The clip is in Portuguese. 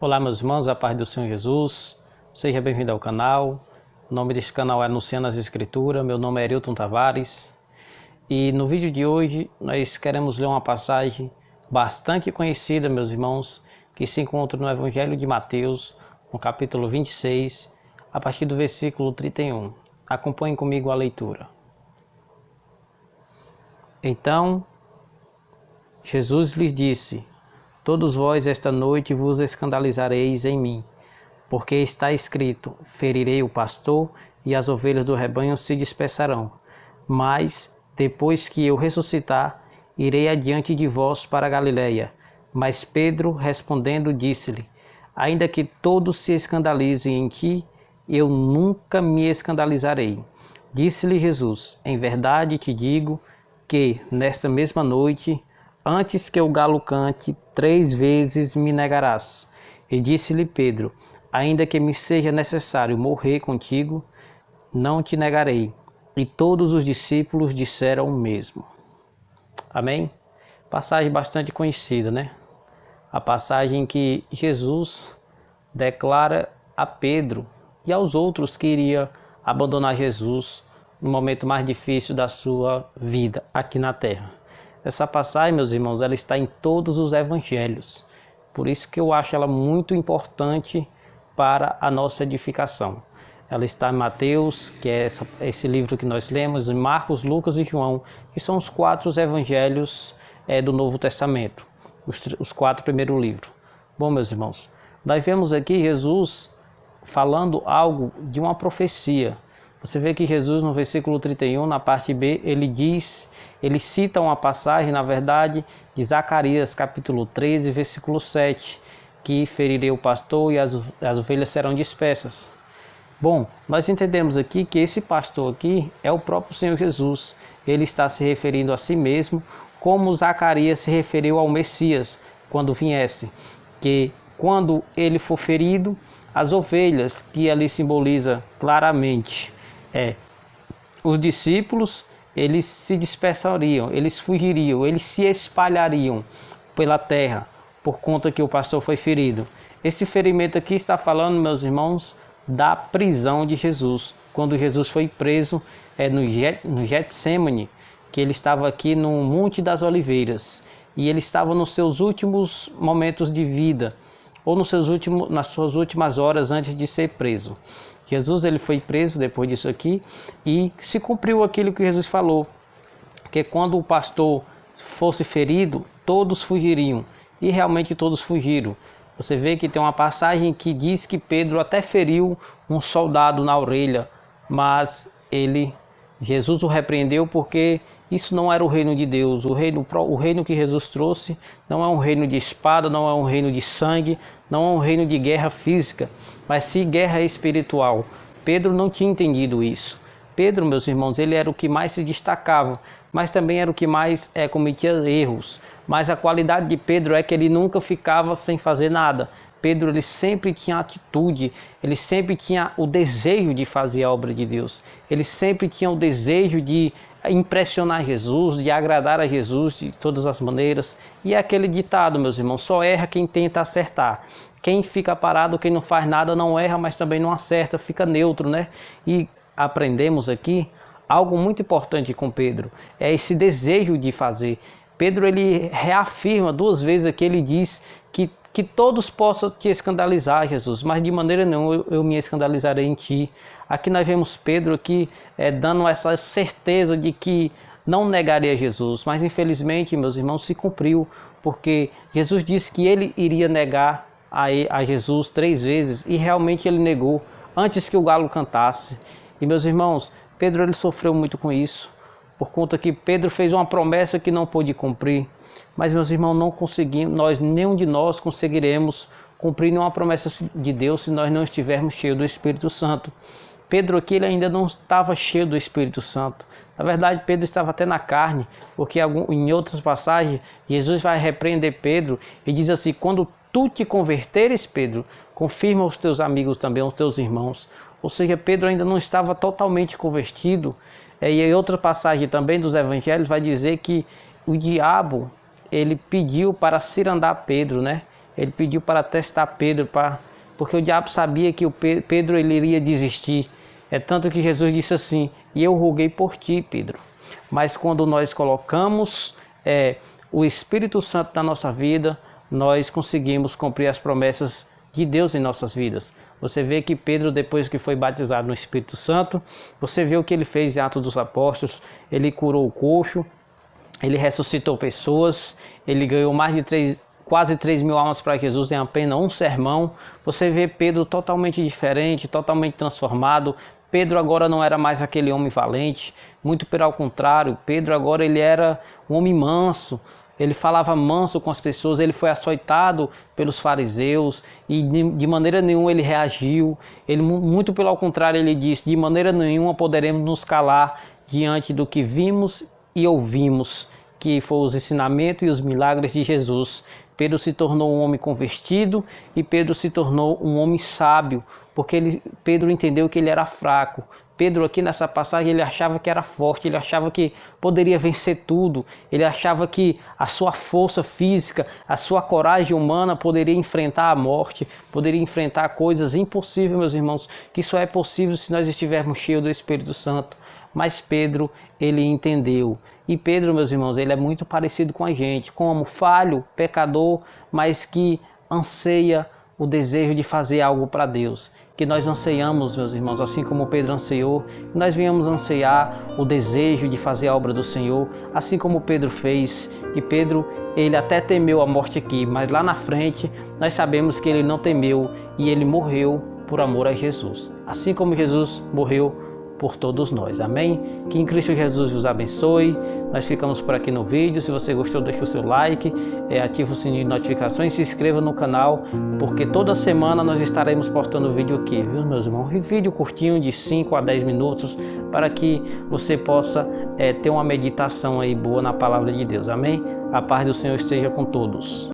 Olá meus irmãos, a paz do Senhor Jesus, seja bem-vindo ao canal. O nome deste canal é Anunciando as Escrituras, meu nome é Arilton Tavares. E no vídeo de hoje nós queremos ler uma passagem bastante conhecida, meus irmãos, que se encontra no Evangelho de Mateus, no capítulo 26, a partir do versículo 31. Acompanhem comigo a leitura. Então Jesus lhes disse: todos vós esta noite vos escandalizareis em mim, porque está escrito: ferirei o pastor e as ovelhas do rebanho se dispersarão. Mas, depois que eu ressuscitar, irei adiante de vós para a Galiléia. Mas Pedro, respondendo, disse-lhe: ainda que todos se escandalizem em ti, eu nunca me escandalizarei. Disse-lhe Jesus: em verdade te digo que, nesta mesma noite, antes que o galo cante, 3 vezes me negarás. E disse-lhe Pedro: ainda que me seja necessário morrer contigo, não te negarei. E todos os discípulos disseram o mesmo. Amém? Passagem bastante conhecida, né? A passagem que Jesus declara a Pedro e aos outros que iria abandonar Jesus no momento mais difícil da sua vida aqui na terra. Essa passagem, meus irmãos, ela está em todos os evangelhos. Por isso que eu acho ela muito importante para a nossa edificação. Ela está em Mateus, que é esse livro que nós lemos, em Marcos, Lucas e João, que são os 4 evangelhos do Novo Testamento, os 4 primeiros livros. Bom, meus irmãos, nós vemos aqui Jesus falando algo de uma profecia. Você vê que Jesus, no versículo 31, na parte B, ele cita uma passagem, na verdade, de Zacarias, capítulo 13, versículo 7, que ferirei o pastor e as ovelhas serão dispersas. Bom, nós entendemos aqui que esse pastor aqui é o próprio Senhor Jesus. Ele está se referindo a si mesmo, como Zacarias se referiu ao Messias, quando viesse, que quando ele for ferido, as ovelhas, que ali simboliza claramente os discípulos, eles se dispersariam, eles fugiriam, eles se espalhariam pela terra, por conta que o pastor foi ferido. Esse ferimento aqui está falando, meus irmãos, da prisão de Jesus. Quando Jesus foi preso no Getsemane, que ele estava aqui no Monte das Oliveiras, e ele estava nos seus últimos momentos de vida, ou nas suas últimas horas antes de ser preso. Jesus ele foi preso depois disso aqui e se cumpriu aquilo que Jesus falou, que quando o pastor fosse ferido, todos fugiriam, e realmente todos fugiram. Você vê que tem uma passagem que diz que Pedro até feriu um soldado na orelha, mas Jesus o repreendeu porque isso não era o reino de Deus. O reino que Jesus trouxe não é um reino de espada, não é um reino de sangue, não é um reino de guerra física, mas sim guerra espiritual. Pedro não tinha entendido isso. Pedro, meus irmãos, ele era o que mais se destacava, mas também era o que mais cometia erros. Mas a qualidade de Pedro é que ele nunca ficava sem fazer nada. Pedro ele sempre tinha atitude, ele sempre tinha o desejo de fazer a obra de Deus. Ele sempre tinha o desejo de impressionar Jesus, de agradar a Jesus de todas as maneiras. E é aquele ditado, meus irmãos, só erra quem tenta acertar. Quem fica parado, quem não faz nada, não erra, mas também não acerta, fica neutro, né? E aprendemos aqui algo muito importante com Pedro, é esse desejo de fazer. Pedro ele reafirma 2 vezes aqui, ele diz que todos possam te escandalizar, Jesus, mas de maneira nenhuma eu me escandalizarei em ti. Aqui nós vemos Pedro aqui dando essa certeza de que não negaria Jesus, mas infelizmente, meus irmãos, se cumpriu, porque Jesus disse que ele iria negar a Jesus 3 vezes, e realmente ele negou antes que o galo cantasse. E meus irmãos, Pedro ele sofreu muito com isso, por conta que Pedro fez uma promessa que não pôde cumprir. Mas, meus irmãos, não conseguimos, nenhum de nós conseguiremos cumprir nenhuma promessa de Deus se nós não estivermos cheios do Espírito Santo. Pedro aqui ele ainda não estava cheio do Espírito Santo. Na verdade, Pedro estava até na carne, porque em outras passagens, Jesus vai repreender Pedro e diz assim: quando tu te converteres, Pedro, confirma os teus amigos também, os teus irmãos. Ou seja, Pedro ainda não estava totalmente convertido. E em outra passagem também dos evangelhos vai dizer que o diabo ele pediu para cirandar Pedro, né? Ele pediu para testar Pedro, porque o diabo sabia que Pedro ele iria desistir. É tanto que Jesus disse assim: e eu roguei por ti, Pedro. Mas quando nós colocamos o Espírito Santo na nossa vida, nós conseguimos cumprir as promessas de Deus em nossas vidas. Você vê que Pedro, depois que foi batizado no Espírito Santo, você vê o que ele fez em Atos dos Apóstolos. Ele curou o coxo, ele ressuscitou pessoas, ele ganhou quase 3 mil almas para Jesus em apenas um sermão. Você vê Pedro totalmente diferente, totalmente transformado. Pedro agora não era mais aquele homem valente, muito pelo contrário. Pedro agora ele era um homem manso. Ele falava manso com as pessoas, ele foi açoitado pelos fariseus e de maneira nenhuma ele reagiu. Ele, muito pelo contrário, ele disse: de maneira nenhuma poderemos nos calar diante do que vimos e ouvimos, que foram os ensinamentos e os milagres de Jesus. Pedro se tornou um homem convertido e Pedro se tornou um homem sábio, porque Pedro entendeu que ele era fraco. Pedro aqui nessa passagem ele achava que era forte, ele achava que poderia vencer tudo, ele achava que a sua força física, a sua coragem humana poderia enfrentar a morte, poderia enfrentar coisas impossíveis, meus irmãos, que só é possível se nós estivermos cheios do Espírito Santo. Mas Pedro, ele entendeu. E Pedro, meus irmãos, ele é muito parecido com a gente, como falho, pecador, mas que anseia o desejo de fazer algo para Deus. Que nós anseiamos, meus irmãos, assim como Pedro anseiou, que nós venhamos anseiar o desejo de fazer a obra do Senhor, assim como Pedro fez. Que Pedro, ele até temeu a morte aqui, mas lá na frente nós sabemos que ele não temeu e ele morreu por amor a Jesus. Assim como Jesus morreu por todos nós, amém? Que em Cristo Jesus vos abençoe. Nós ficamos por aqui no vídeo. Se você gostou, deixe o seu like, ative o sininho de notificações, se inscreva no canal, porque toda semana nós estaremos postando vídeo aqui, viu, meus irmãos? Um vídeo curtinho de 5 a 10 minutos, para que você possa ter uma meditação aí boa na palavra de Deus, amém? A paz do Senhor esteja com todos.